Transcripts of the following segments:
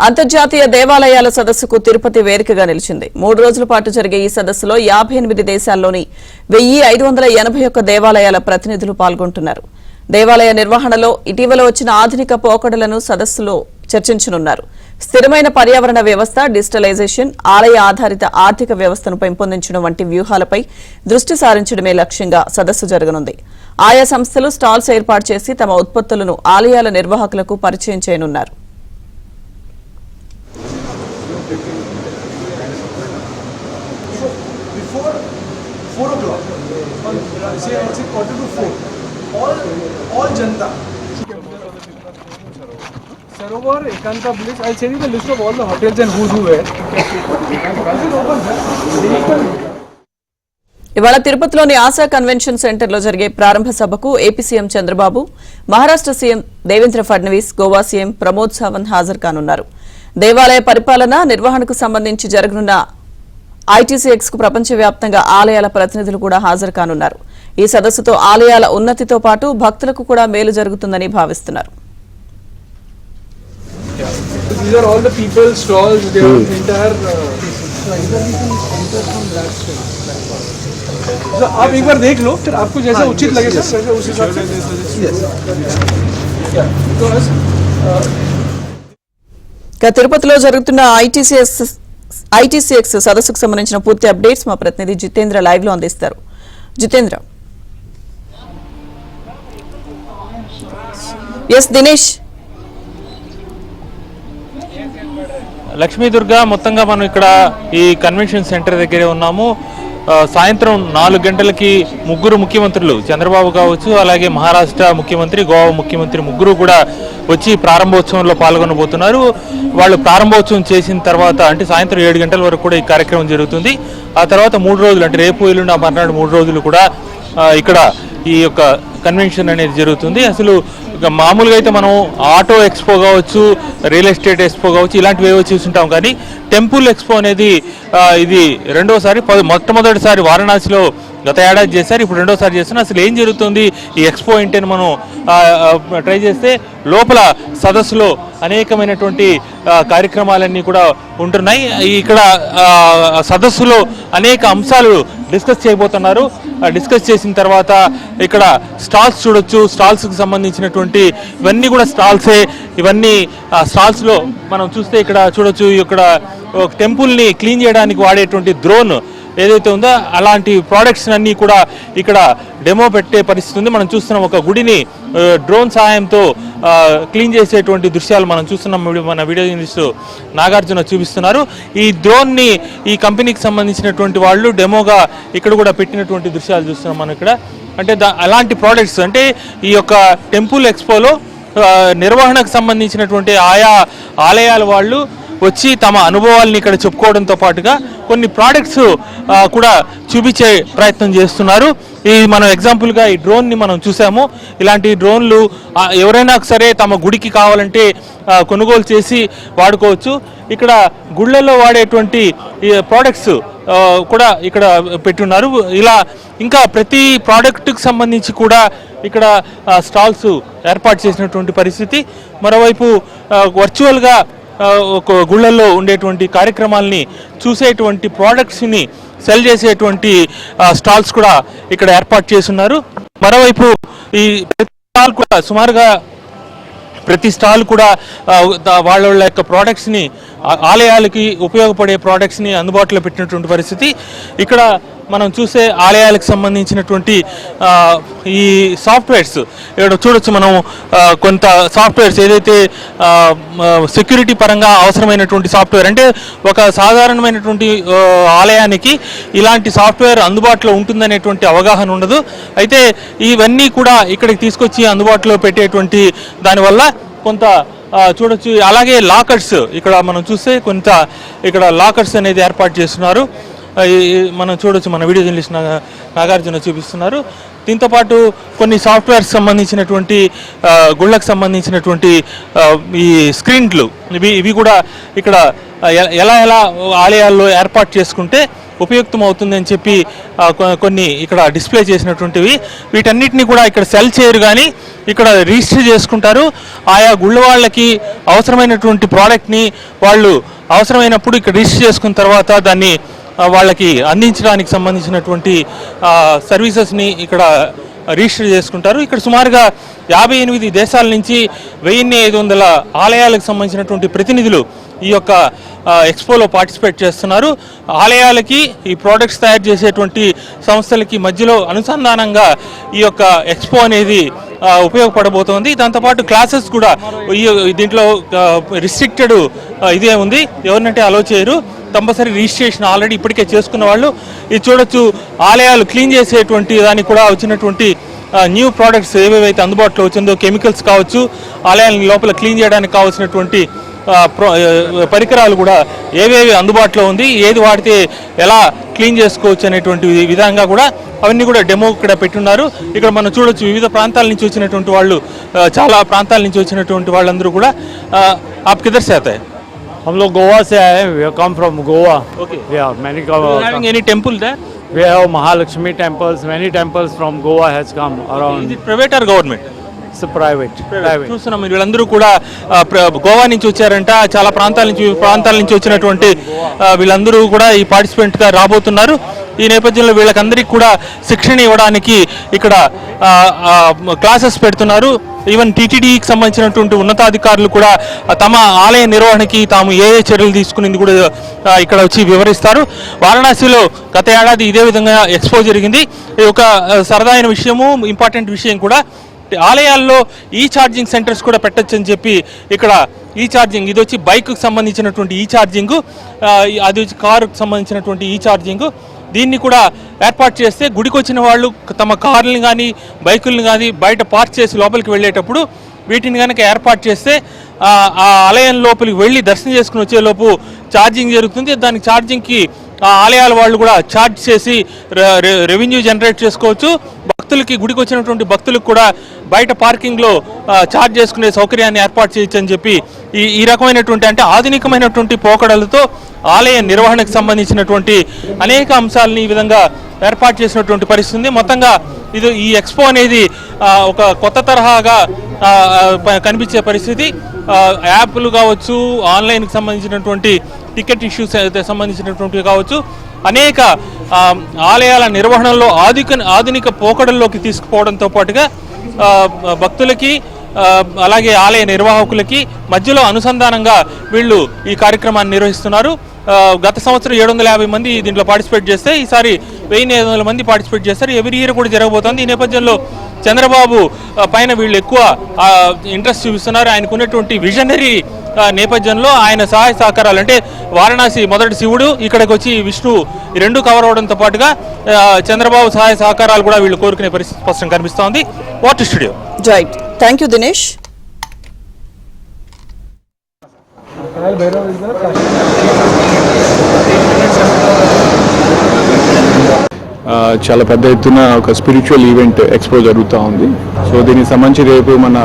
అంతర్జాతీయ దేవాలయాల సదస్సుకు తిరుపతి వేదికగా నిలిచింది. 3 రోజుల పాటు జరిగే ఈ సదస్సులో 58 దేశాల్లోని 1581 దేవాలయాల ప్రతినిధులు పాల్గొంటున్నారు. దేవాలయ నిర్వహణలో ఇటీవల వచ్చిన ఆధునిక పోకడలను సదస్సులో చర్చించనున్నారు. స్థిరమైన పర్యావరణ వ్యవస్థ, డిజిటలైజేషన్, ఆలయ ఆధారిత ఆర్థిక వ్యవస్థను పెంపొందించడం వంటి వ్యూహాలపై దృష్టి సారించడమే లక్ష్యంగా సదస్సు జరగనుంది. ఆయా సంస్థలు స్టాల్స్ ఏర్పాటు చేసి తమ ఉత్పత్తులను ఆలయాల నిర్వాహకులకు పరిచయం చేయనున్నారు. Before 4 o'clock, say 4:45, all Janta. Sarovar, Ekanta Bliss. I'll send you the list of all the hotels and who's who where. ఇవాళ తిరుపతిలోని ఆశా కన్వెన్షన్ సెంటర్లో జరిగే ప్రారంభ సభకు AP CM Chandrababu, Maharashtra CM Devendra Fadnavis, Goa CM Pramod Sawant హాజరు కానున్నారు. దేవాలయ పరిపాలన, నిర్వహణకు సంబంధించి జరగనున్న ఐటీసీఎక్స్ కు ప్రపంచవ్యాప్తంగా ఆలయాల ప్రతినిధులు కూడా హాజరు కానున్నారు. ఈ సదస్సుతో ఆలయాల ఉన్నతితో పాటు భక్తులకు కూడా మేలు జరుగుతుందని భావిస్తున్నారు. These are all the people, stalls, their entire. So आप एक बार देख लो, फिर आपको जैसा उचित लगे सर उस हिसाब से. తిరుపతిలో జరుగుతున్న ఐటీసీఎక్స్ సదస్సుకు సంబంధించిన పూర్తి అప్డేట్స్ మా ప్రతినిధి జితేంద్ర లైవ్ లో అందిస్తారు. జితేంద్ర. ఎస్ దినేష్. లక్ష్మీ దుర్గా, మొత్తంగా మనం ఇక్కడ ఈ కన్వెన్షన్ సెంటర్ దగ్గరే ఉన్నాము. సాయంత్రం 4 గంటలకి ముగ్గురు ముఖ్యమంత్రులు, చంద్రబాబు కావచ్చు, అలాగే మహారాష్ట్ర ముఖ్యమంత్రి, గోవా ముఖ్యమంత్రి ముగ్గురు కూడా వచ్చి ప్రారంభోత్సవంలో పాల్గొనబోతున్నారు. వాళ్ళు ప్రారంభోత్సవం చేసిన తర్వాత అంటే సాయంత్రం 7 గంటల వరకు కూడా ఈ కార్యక్రమం జరుగుతుంది. ఆ తర్వాత 3 రోజులు అంటే రేపు, ఎల్లుండి, మర్నాడు 3 రోజులు కూడా ఇక్కడ ఈ యొక్క కన్వెన్షన్ అనేది జరుగుతుంది. అసలు మామూలుగా అయితే మనం ఆటో ఎక్స్పో కావచ్చు, రియల్ ఎస్టేట్ ఎక్స్పో కావచ్చు, ఇలాంటివి ఏవో చూస్తుంటాం. కానీ టెంపుల్ ఎక్స్పో అనేది ఇది రెండోసారి. మొట్టమొదటిసారి వారణాసిలో గత ఏడాది చేశారు, ఇప్పుడు రెండోసారి చేస్తున్నారు. అసలు ఏం జరుగుతుంది ఈ ఎక్స్పో ఏంటని మనం ట్రై చేస్తే లోపల సదస్సులో అనేకమైనటువంటి కార్యక్రమాలన్నీ కూడా ఉంటున్నాయి. ఇక్కడ సదస్సులో అనేక అంశాలు డిస్కస్ చేయబోతున్నారు. డిస్కస్ చేసిన తర్వాత ఇక్కడ స్టాల్స్ చూడొచ్చు. స్టాల్స్కి సంబంధించినటువంటి ఇవన్నీ కూడా స్టాల్సే. ఇవన్నీ స్టాల్స్లో మనం చూస్తే ఇక్కడ చూడొచ్చు. ఇక్కడ టెంపుల్ని క్లీన్ చేయడానికి వాడేటువంటి డ్రోన్ ఏదైతే ఉందో అలాంటి ప్రోడక్ట్స్ అన్నీ కూడా ఇక్కడ డెమో పెట్టే పరిస్థితి ఉంది. మనం చూస్తున్నాం ఒక గుడిని డ్రోన్ సహాయంతో క్లీన్ చేసేటువంటి దృశ్యాలు మనం చూస్తున్నాం. మన వీడియో జర్నలిస్ట్ నాగార్జున చూపిస్తున్నారు. ఈ డ్రోన్ని ఈ కంపెనీకి సంబంధించినటువంటి వాళ్ళు డెమోగా ఇక్కడ కూడా పెట్టినటువంటి దృశ్యాలు చూస్తున్నాం మనం ఇక్కడ. అంటే అలాంటి ప్రోడక్ట్స్ అంటే ఈ యొక్క టెంపుల్ ఎక్స్పోలో నిర్వహణకు సంబంధించినటువంటి ఆయా ఆలయాల వాళ్ళు వచ్చి తమ అనుభవాలను ఇక్కడ చెప్పుకోవడంతో పాటుగా కొన్ని ప్రోడక్ట్స్ కూడా చూపించే ప్రయత్నం చేస్తున్నారు. ఈ మనం ఎగ్జాంపుల్గా ఈ డ్రోన్ని మనం చూసాము. ఇలాంటి డ్రోన్లు ఎవరైనా సరే తమ గుడికి కావాలంటే కొనుగోలు చేసి వాడుకోవచ్చు. ఇక్కడ గుళ్ళల్లో వాడేటువంటి ప్రోడక్ట్స్ కూడా ఇక్కడ పెట్టున్నారు. ఇలా ఇంకా ప్రతి ప్రోడక్ట్కి సంబంధించి కూడా ఇక్కడ స్టాల్స్ ఏర్పాటు చేసినటువంటి పరిస్థితి. మరోవైపు వర్చువల్గా గుళ్ళల్లో ఉండేటువంటి కార్యక్రమాలని చూసేటువంటి ప్రోడక్ట్స్ని సెల్ చేసేటువంటి స్టాల్స్ కూడా ఇక్కడ ఏర్పాటు చేస్తున్నారు. మరోవైపు ఈ ప్రతి స్టాల్ కూడా సుమారుగా వాళ్ళ యొక్క ప్రోడక్ట్స్ని, ఆలయాలకి ఉపయోగపడే ప్రోడక్ట్స్ని అందుబాటులో పెట్టినటువంటి పరిస్థితి. ఇక్కడ మనం చూసే ఆలయాలకు సంబంధించినటువంటి ఈ సాఫ్ట్వేర్స్ ఇక్కడ చూడొచ్చు. మనం కొంత సాఫ్ట్వేర్స్ ఏదైతే సెక్యూరిటీ పరంగా అవసరమైనటువంటి సాఫ్ట్వేర్, అంటే ఒక సాధారణమైనటువంటి ఆలయానికి ఇలాంటి సాఫ్ట్వేర్ అందుబాటులో ఉంటుందనేటువంటి అవగాహన ఉండదు. అయితే ఇవన్నీ కూడా ఇక్కడికి తీసుకొచ్చి అందుబాటులో పెట్టేటువంటి దానివల్ల కొంత చూడొచ్చు. అలాగే లాకర్స్ ఇక్కడ మనం చూస్తే కొంత ఇక్కడ లాకర్స్ అనేది ఏర్పాటు చేస్తున్నారు. మనం చూడొచ్చు. మన వీడియో జర్నలిస్ట్ నాగార్జున చూపిస్తున్నారు. దీంతోపాటు కొన్ని సాఫ్ట్వేర్స్ సంబంధించినటువంటి గుళ్ళకు సంబంధించినటువంటి ఈ స్క్రీన్లు ఇవి కూడా ఇక్కడ ఎలా ఆలయాల్లో ఏర్పాటు చేసుకుంటే ఉపయుక్తం అవుతుందని చెప్పి కొన్ని ఇక్కడ డిస్ప్లే చేసినటువంటివి. వీటన్నిటిని కూడా ఇక్కడ సెల్ చేయరు కానీ ఇక్కడ రిజిస్టర్ చేసుకుంటారు. ఆయా గుళ్ళ వాళ్ళకి అవసరమైనటువంటి ప్రోడక్ట్ని వాళ్ళు అవసరమైనప్పుడు ఇక్కడ రిజిస్టర్ చేసుకున్న తర్వాత దాన్ని వాళ్ళకి అందించడానికి సంబంధించినటువంటి సర్వీసెస్ని ఇక్కడ రిజిస్టర్ చేసుకుంటారు. ఇక్కడ సుమారుగా 58 దేశాల నుంచి 1500 ఆలయాలకు సంబంధించినటువంటి ప్రతినిధులు ఈ యొక్క ఎక్స్పోలో పార్టిసిపేట్ చేస్తున్నారు. ఆలయాలకి ఈ ప్రోడక్ట్స్ తయారు చేసేటువంటి సంస్థలకి మధ్యలో అనుసంధానంగా ఈ యొక్క ఎక్స్పో అనేది ఉపయోగపడబోతోంది. దాంతోపాటు క్లాసెస్ కూడా దీంట్లో రిస్ట్రిక్టెడ్ ఇదే ఉంది, ఎవరినంటే అలో చేయరు. కంపల్సరీ రిజిస్ట్రేషన్ ఆల్రెడీ ఇప్పటికే చేసుకున్న వాళ్ళు. ఇది చూడొచ్చు, ఆలయాలు క్లీన్ చేసేటువంటి దానికి కూడా వచ్చినటువంటి న్యూ ప్రోడక్ట్స్ ఏవేవైతే అందుబాటులో వచ్చిందో, కెమికల్స్ కావచ్చు, ఆలయాల లోపల క్లీన్ చేయడానికి కావాల్సినటువంటి పరికరాలు కూడా ఏవేవి అందుబాటులో ఉంది, ఏది వాడితే ఎలా క్లీన్ చేసుకోవచ్చు అనేటువంటి విధంగా కూడా అవన్నీ కూడా డెమో ఇక్కడ పెట్టున్నారు. ఇక్కడ మనం చూడొచ్చు వివిధ ప్రాంతాల నుంచి వచ్చినటువంటి వాళ్ళు, చాలా ప్రాంతాల నుంచి వచ్చినటువంటి వాళ్ళందరూ కూడా आप किधर से आते हैं? हम लोग गोवा से आए हैं. We come from Goa. Okay. Yeah, many. Having any temple there? We have Mahalakshmi temples. Many temples from Goa has come around. Is it private or government? It's a private. చూస్తున్నాం వీళ్ళందరూ కూడా గోవా నుంచి వచ్చారంట. చాలా ప్రాంతాల నుంచి వచ్చినటువంటి వీళ్ళందరూ కూడా ఈ పార్టిసిపెంట్గా రాబోతున్నారు. ఈ నేపథ్యంలో వీళ్ళకందరికీ కూడా శిక్షణ ఇవ్వడానికి ఇక్కడ క్లాసెస్ పెడుతున్నారు. ఈవెన్ టీటీడీకి సంబంధించినటువంటి ఉన్నతాధికారులు కూడా తమ ఆలయ నిర్వహణకి తాము ఏ చర్యలు తీసుకునేది కూడా ఇక్కడ వచ్చి వివరిస్తారు. వారణాసిలో గత ఏడాది ఇదే విధంగా ఎక్స్పో జరిగింది. ఇది ఒక సరదాయిన విషయము, ఇంపార్టెంట్ విషయం కూడా. ఆలయాల్లో ఈ ఛార్జింగ్ సెంటర్స్ కూడా పెట్టచ్చు అని చెప్పి ఇక్కడ ఈ ఛార్జింగ్, ఇది వచ్చి బైక్కి సంబంధించినటువంటి ఈ ఛార్జింగ్, అది వచ్చి కారుకు సంబంధించినటువంటి ఈ ఛార్జింగ్. దీన్ని కూడా ఏర్పాటు చేస్తే గుడికి వచ్చిన వాళ్ళు తమ కార్లని కానీ బైకుల్ని కానీ బయట పార్క్ చేసి లోపలికి వెళ్ళేటప్పుడు వీటిని కనుక ఏర్పాటు చేస్తే ఆ ఆలయం లోపలికి వెళ్ళి దర్శనం చేసుకుని వచ్చేలోపు ఛార్జింగ్ జరుగుతుంది. దానికి ఛార్జింగ్కి ఆలయాల వాళ్ళు కూడా ఛార్జ్ చేసి రెవెన్యూ జనరేట్ చేసుకోవచ్చు. భక్తులకి, గుడికి వచ్చినటువంటి భక్తులకు కూడా బయట పార్కింగ్లో ఛార్జ్ చేసుకునే సౌకర్యాన్ని ఏర్పాటు చేయొచ్చు అని చెప్పి ఈ రకమైనటువంటి, అంటే ఆధునికమైనటువంటి పోకడలతో ఆలయ నిర్వహణకు సంబంధించినటువంటి అనేక అంశాలని ఈ విధంగా ఏర్పాటు చేసినటువంటి పరిస్థితి ఉంది. మొత్తంగా ఈ ఎక్స్పో అనేది ఒక కొత్త తరహాగా కనిపించే పరిస్థితి. యాప్లు కావచ్చు, ఆన్లైన్కి సంబంధించినటువంటి టికెట్ ఇష్యూస్ సంబంధించినటువంటివి కావచ్చు, అనేక ఆలయాల నిర్వహణలో ఆధునిక పోకడల్లోకి తీసుకుపోవడంతో పాటుగా భక్తులకి అలాగే ఆలయ నిర్వాహకులకి మధ్యలో అనుసంధానంగా వీళ్ళు ఈ కార్యక్రమాన్ని నిర్వహిస్తున్నారు. గత సంవత్సరం 750 మంది దీంట్లో పార్టిసిపేట్ చేస్తే ఈసారి 1500 మంది పార్టిసిపేట్ చేస్తారు. ఎవ్రీ ఇయర్ కూడా జరగబోతోంది. ఈ నేపథ్యంలో చంద్రబాబు పైన వీళ్ళు ఎక్కువ ఇంట్రెస్ట్ చూపిస్తున్నారు. ఆయనకు ఉన్నటువంటి విజనరీ నేపథ్యంలో ఆయన సహాయ సహకారాలు, అంటే వారణాసి మొదటి శివుడు, ఇక్కడికి వచ్చి విష్ణు, ఈ రెండు కవర్ అవడంతో పాటుగా చంద్రబాబు సహాయ సహకారాలు కూడా వీళ్ళు కోరుకునే పరిస్థితి స్పష్టంగా కనిపిస్తోంది. Water studio. Right, thank you Dinesh. చాలా పెద్ద ఎత్తున ఒక స్పిరిచువల్ ఈవెంట్ ఎక్స్పో జరుగుతూ ఉంది. సో దీనికి సంబంధించి రేపు మన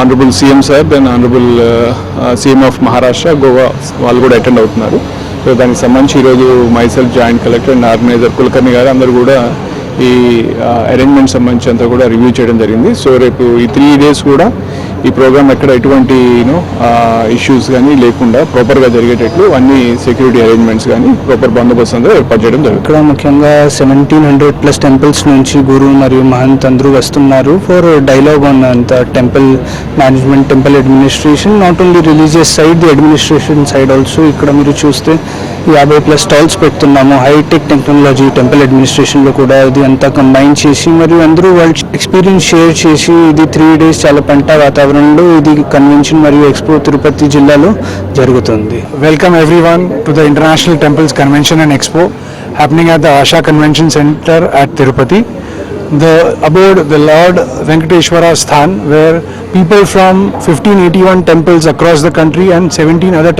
honourable CM sir, then honourable CM of Maharashtra, Goa వాళ్ళు కూడా అటెండ్ అవుతున్నారు. సో దానికి సంబంధించి ఈరోజు myself, joint collector and organiser Kulkarni గారు అందరూ కూడా ఈ అరేంజ్మెంట్ సంబంధించి అంతా కూడా రివ్యూ చేయడం జరిగింది. సో రేపు ఈ 3 days కూడా ఈ ప్రోగ్రామ్ ఎక్కడ ఎటువంటి ఇష్యూస్ కానీ లేకుండా ప్రాపర్గా జరిగేటట్లు అన్ని సెక్యూరిటీ అరేంజ్మెంట్స్ కానీ ప్రాపర్ బందోబస్తు అంతా ఏర్పాటు చేయడం జరుగుతుంది. ఇక్కడ ముఖ్యంగా 1700+ టెంపుల్స్ నుంచి గురు మరియు మహంత్ అందరూ వస్తున్నారు ఫర్ డైలాగ్ ఆన్ అంత temple management, temple administration, not only religious side, the administration side also. ఇక్కడ మీరు చూస్తే 50+ స్టాల్స్ పెడుతున్నాము. హైటెక్ టెక్నాలజీ టెంపుల్ అడ్మినిస్ట్రేషన్లో కూడా ఇది అంతా కంబైన్ చేసి మరియు అందరూ వాళ్ళ ఎక్స్పీరియన్స్ షేర్ చేసి ఇది 3 days చాలా పంట వాతావరణంలో ఇది కన్వెన్షన్ మరియు ఎక్స్పో తిరుపతి జిల్లాలో జరుగుతుంది. Welcome everyone to the International Temples Convention and Expo happening at the Asha Convention Center at Tirupati. The abode the Lord Venkateshwara Sthan, where people from 1581 temples across the country and 17 other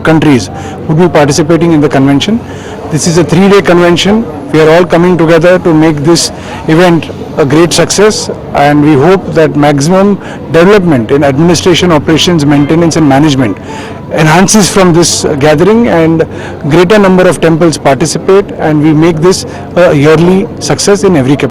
countries would be participating in the convention. This is a 3-day convention. We are all coming together to make this event a great success, and we hope that maximum development in administration, operations, maintenance and management enhances from this gathering, and greater number of temples participate, and we make this a yearly success in every capacity.